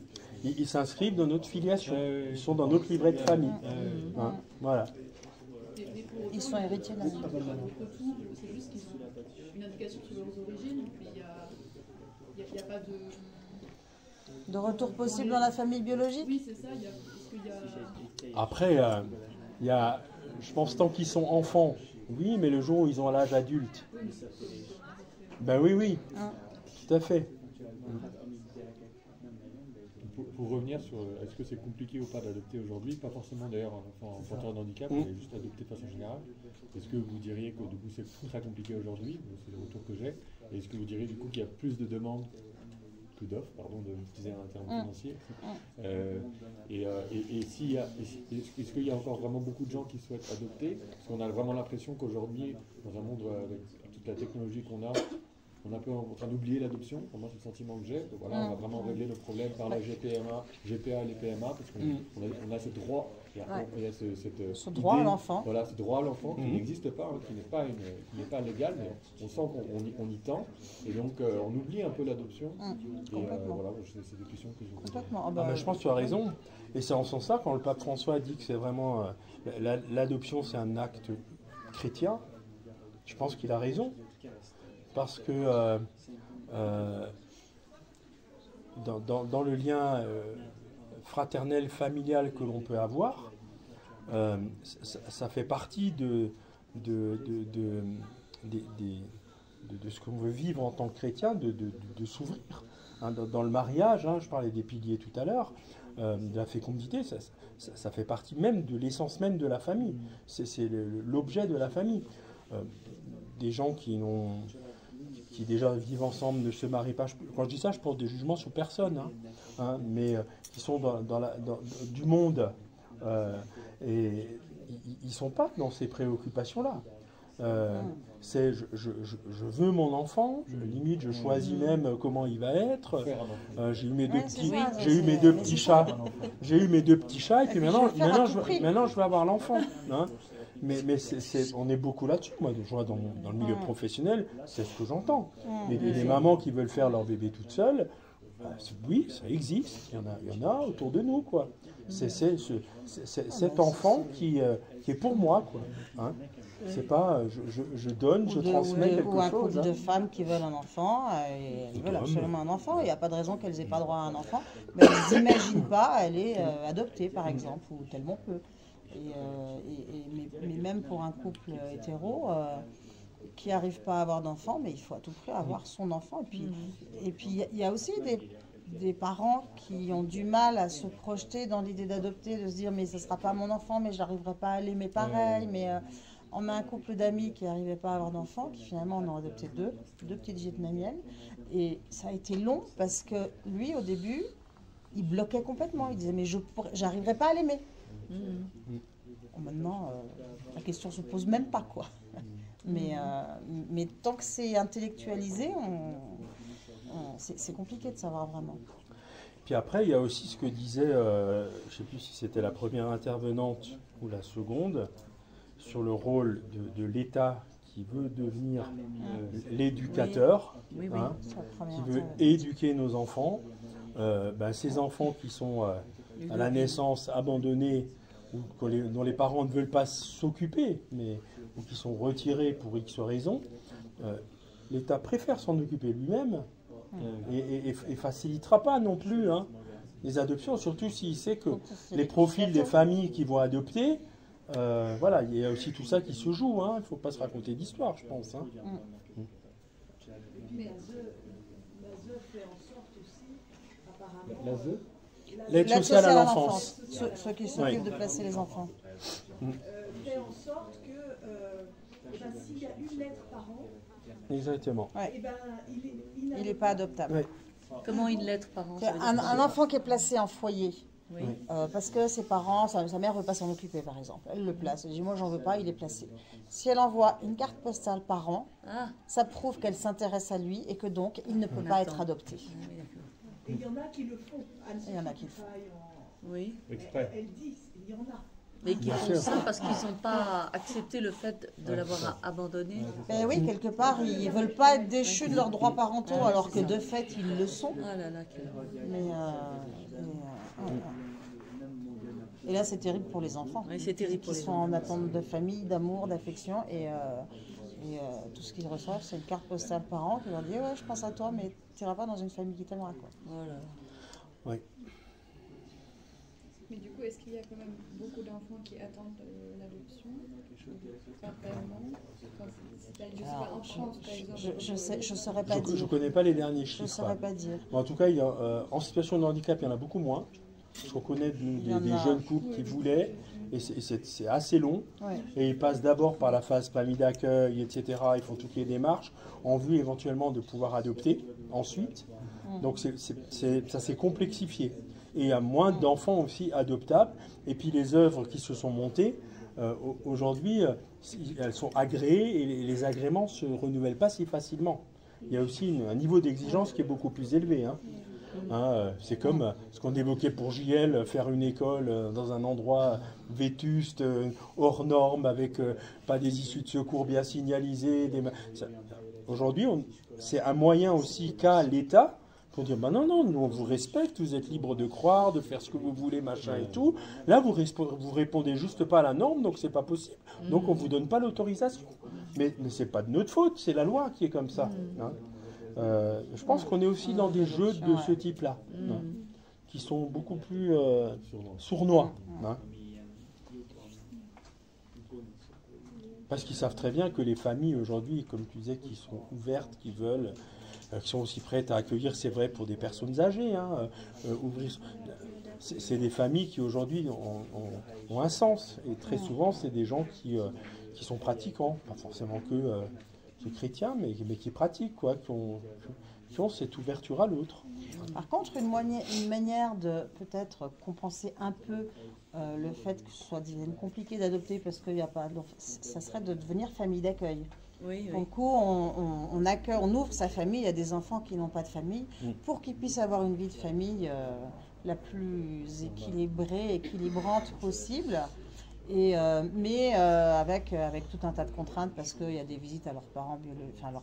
Ils s'inscrivent dans notre filiation. Ils sont dans notre livret de famille. Voilà. Ils sont héritiers de la vie. C'est juste qu'ils sont une indication sur leurs origines, puis il n'y a pas de... De retour possible dans la famille biologique? Oui, c'est ça. Est-ce qu'il y a... Après, il y a, je pense, tant qu'ils sont enfants, oui, mais le jour où ils ont l'âge adulte, ben oui, tout à fait. Pour revenir sur est-ce que c'est compliqué ou pas d'adopter aujourd'hui, pas forcément d'ailleurs un enfant porteur de handicap, mais juste adopter de façon générale. Est-ce que vous diriez que du coup c'est très compliqué aujourd'hui, c'est le retour que j'ai, et est-ce que vous diriez du coup qu'il y a plus de demandes que d'offres, pardon, d'utiliser un terme financier, est-ce qu'il y a encore vraiment beaucoup de gens qui souhaitent adopter, parce qu'on a vraiment l'impression qu'aujourd'hui, dans un monde avec toute la technologie qu'on a, on est un peu en train d'oublier l'adoption. Pour moi, c'est le sentiment que j'ai. Donc voilà, on va vraiment régler nos problèmes par la GPA et les PMA, parce qu'on a ce droit. Il y a ce droit à l'enfant. Voilà, ce droit à l'enfant qui n'existe pas, qui n'est pas légal, mais on sent qu'on y tend. Et donc, on oublie un peu l'adoption. Et voilà, c'est des questions que je... Complètement. Je pense que tu as raison. Et c'est en sens ça, quand le pape François a dit que c'est vraiment... l'adoption, c'est un acte chrétien, je pense qu'il a raison. Parce que dans le lien fraternel, familial que l'on peut avoir, ça fait partie de ce qu'on veut vivre en tant que chrétien, de s'ouvrir. Dans le mariage, je parlais des piliers tout à l'heure, de la fécondité, ça fait partie même de l'essence même de la famille. C'est l'objet de la famille. Des gens qui déjà vivent ensemble, ne se marient pas. Quand je dis ça, je porte des jugements sur personne, mais qui sont du monde et ils ne sont pas dans ces préoccupations-là. Je veux mon enfant, limite je choisis même comment il va être. J'ai eu mes deux petits chats. J'ai eu mes deux petits chats et puis maintenant je veux avoir l'enfant. Mais on est beaucoup là-dessus. Moi, je vois dans le milieu professionnel, c'est ce que j'entends. Les mamans qui veulent faire leur bébé toutes seules, oui, ça existe. Il y en a autour de nous, quoi. C'est cet enfant qui est pour moi, quoi. C'est pas je donne, je transmets quelque chose. Ou un couple de femmes qui veulent un enfant, elles veulent absolument un enfant. Il n'y a pas de raison qu'elles n'aient pas droit à un enfant. Mais elles n'imaginent pas aller adopter, par exemple, ou tellement peu. Mais même pour un couple hétéro qui n'arrive pas à avoir d'enfant, mais il faut à tout prix avoir son enfant. Et puis il y a aussi des parents qui ont du mal à se projeter dans l'idée d'adopter, de se dire mais ce ne sera pas mon enfant, mais je n'arriverai pas à l'aimer pareil. Mais on a un couple d'amis qui n'arrivaient pas à avoir d'enfants, qui finalement en ont adopté deux petites vietnamiennes. Et ça a été long parce que lui, au début, il bloquait complètement. Il disait mais je n'arriverai pas à l'aimer. Bon, maintenant, la question ne se pose même pas, quoi. Mais tant que c'est intellectualisé, c'est compliqué de savoir vraiment. Puis après, il y a aussi ce que disait, je ne sais plus si c'était la première intervenante ou la seconde, sur le rôle de l'État qui veut devenir l'éducateur, Oui, hein, C'est la première qui veut intervention. éduquer nos enfants. Ces enfants qui sont à la naissance abandonnés, ou dont les parents ne veulent pas s'occuper, ou qui sont retirés pour X raisons, l'État préfère s'en occuper lui-même et facilitera pas non plus les adoptions, surtout s'il sait que les profils des familles qui vont adopter, voilà, il y a aussi tout ça qui se joue. Il ne faut pas se raconter d'histoire, je pense. Mais l'ASE fait en sorte aussi, apparemment, L'ASE L'aide sociale à l'enfance. Ceux qui s'occupent de placer les enfants. fait en sorte que s'il y a une lettre par an, Exactement. Ouais. eh ben, Il n'est pas adoptable. Ouais. Comment une lettre par an? C'est un enfant qui est placé en foyer, Oui. parce que ses parents, sa mère ne veut pas s'en occuper par exemple. Elle le place. Elle dit moi j'en veux pas, il est placé. Si elle envoie une carte postale par an, Ah, ça prouve qu'elle s'intéresse à lui et que donc il ne peut On pas attend. être adopté. oui, d'accord. et il y en a qui le font. Il y en a qui le font. Oui. Exprès. Elle dit, il y en a. Mais qui Bien font sûr. ça parce qu'ils n'ont pas accepté le fait de l'avoir abandonné. Et oui, quelque part, ils ne veulent pas être déchus de leurs droits parentaux alors que de fait ils le sont. Ah là là, quelle horreur. Et là, c'est terrible pour les enfants. Oui, c'est terrible qui pour les sont enfants. en attente de famille, d'amour, d'affection. Et tout ce qu'ils reçoivent, c'est une carte postale par an qui leur dit ouais, je pense à toi, mais tu n'iras pas dans une famille qui t'aimera, quoi. Voilà. Mais du coup, est-ce qu'il y a quand même beaucoup d'enfants qui attendent l'adoption? Pas tellement. Enfin, je sais pas, en France, par exemple. Je ne saurais pas Je ne dire. connais pas les derniers Je ne chiffres. saurais pas dire. Bon, en tout cas, en situation de handicap, il y en a beaucoup moins. Je reconnais Il y en des a. jeunes couples qui voulaient, et c'est assez long. Ouais. Et ils passent d'abord par la phase famille d'accueil, etc. Ils font toutes les démarches en vue éventuellement de pouvoir adopter ensuite. Donc ça s'est complexifié. Et il y a moins d'enfants aussi adoptables. Et puis les œuvres qui se sont montées, aujourd'hui, elles sont agréées et les agréments ne se renouvellent pas si facilement. Il y a aussi un niveau d'exigence qui est beaucoup plus élevé. C'est comme ce qu'on évoquait pour JL, faire une école dans un endroit vétuste, hors norme, avec pas des issues de secours bien signalisées. Aujourd'hui, c'est un moyen aussi qu'a l'État pour dire non, nous on vous respecte, vous êtes libre de croire, de faire ce que vous voulez, machin et tout. Là, vous répondez juste pas à la norme, donc c'est pas possible. Donc on vous donne pas l'autorisation. Mais c'est pas de notre faute, c'est la loi qui est comme ça. Je pense qu'on est aussi dans des jeux de ce type-là, qui sont beaucoup plus sournois. Parce qu'ils savent très bien que les familles aujourd'hui, comme tu disais, qui sont ouvertes, qui veulent, qui sont aussi prêtes à accueillir, c'est vrai pour des personnes âgées, c'est des familles qui aujourd'hui ont un sens. Et très souvent, c'est des gens qui sont pratiquants, pas forcément que chrétiens, mais qui pratiquent, quoi, qui ont cette ouverture à l'autre. Par contre, une manière de peut-être compenser un peu le fait que ce soit compliqué d'adopter parce qu'il n'y a pas d'enfants, ça serait de devenir famille d'accueil. Oui, Du coup, on accueille, on ouvre sa famille à des enfants qui n'ont pas de famille pour qu'ils puissent avoir une vie de famille la plus équilibrée, équilibrante possible. Mais avec tout un tas de contraintes parce qu'il y a des visites à leurs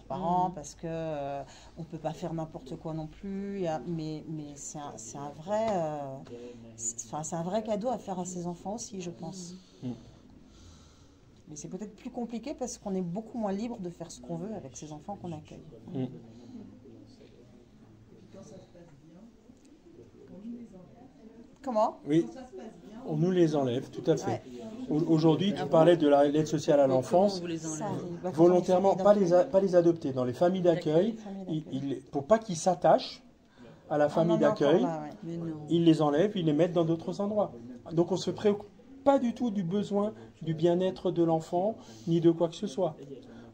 parents, parce que on peut pas faire n'importe quoi non plus. Mais c'est un vrai cadeau à faire à ses enfants aussi, je pense. Mais c'est peut-être plus compliqué parce qu'on est beaucoup moins libre de faire ce qu'on veut avec ces enfants qu'on accueille. Comment? Oui, on nous les enlève, tout à fait. Aujourd'hui, tu parlais de l'aide sociale à l'enfance. Vous les enlevez. Ça arrive. Bah, Volontairement, quand on est pas les adopter. Dans les familles d'accueil, pour pas qu'ils s'attachent, à la famille On en est encore d'accueil, là, ouais. Mais non. ils les enlèvent, ils les mettent dans d'autres endroits. Donc on ne se préoccupe pas du tout du besoin, du bien-être de l'enfant, ni de quoi que ce soit.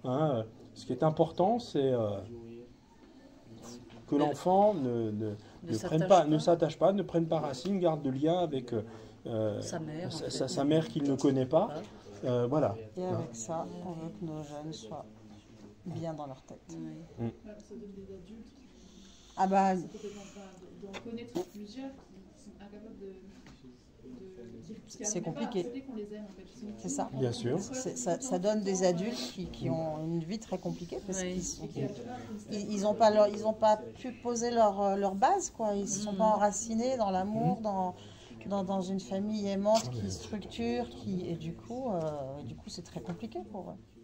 Hein, ce qui est important, c'est que l'enfant ne s'attache pas, ne prenne pas racine, garde de lien avec Sa mère, en fait. sa mère qu'il ne connaît pas. Voilà. Et avec ça, on veut que nos jeunes soient bien dans leur tête. Oui. Ça donne des adultes Ah bah, qui d'en connaître plusieurs qui sont incapables c'est compliqué. d'accepter qu'on les aime en fait. Ils sont C'est ça. Bien sûr. Ça donne des adultes qui ont une vie très compliquée parce Oui. qu'ils n'ont pas pu poser leur base, quoi. Ils ne se sont pas enracinés dans l'amour, dans une famille aimante qui structure, et du coup c'est très compliqué pour eux.